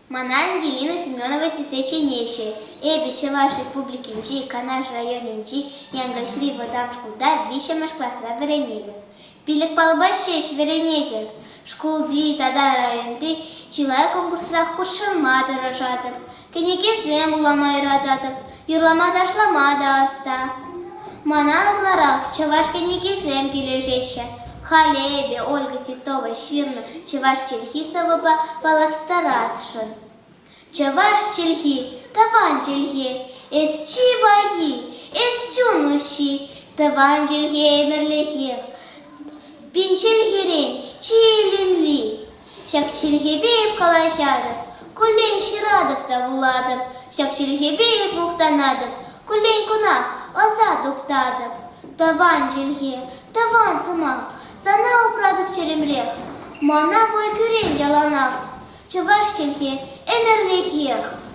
Мана Ангелина Семенова Тесеченеше, Эби Чеваш Республикинчи, Канаш районинчи, Янгальшри Водам шкулда, Вишемаш классра веренезе. Пилек Палбашеш веренезе, шкулди, тада районди, Чилай конкурсра худшылмады рожатып, Кенекесем уламай радатып, Юрлама дашламада аста. Мана атларах, Чеваш кенекесем кележеше, Халебе, Ольга Титова, Ширна, Чеваш Чельхисова Паластарасшин. Чеваш Чельхи, Таван Чельхи, Эс Чибахи, Эс Чунуши, Таван Чельхи, Эмерлихи, Пинчельхири, Чилинли, Шак Чельхи бейб калашадып, Кулен Ширадып тавуладып, Шак Чельхи бейб мухтанадып, Кулен Кунах, Аза дуптадып, Таван Чельхи, Таван Сымак, Зана упрадып черемрех, Мана бой күрен яланах, Чеваш Чельхи, Эмерлихих.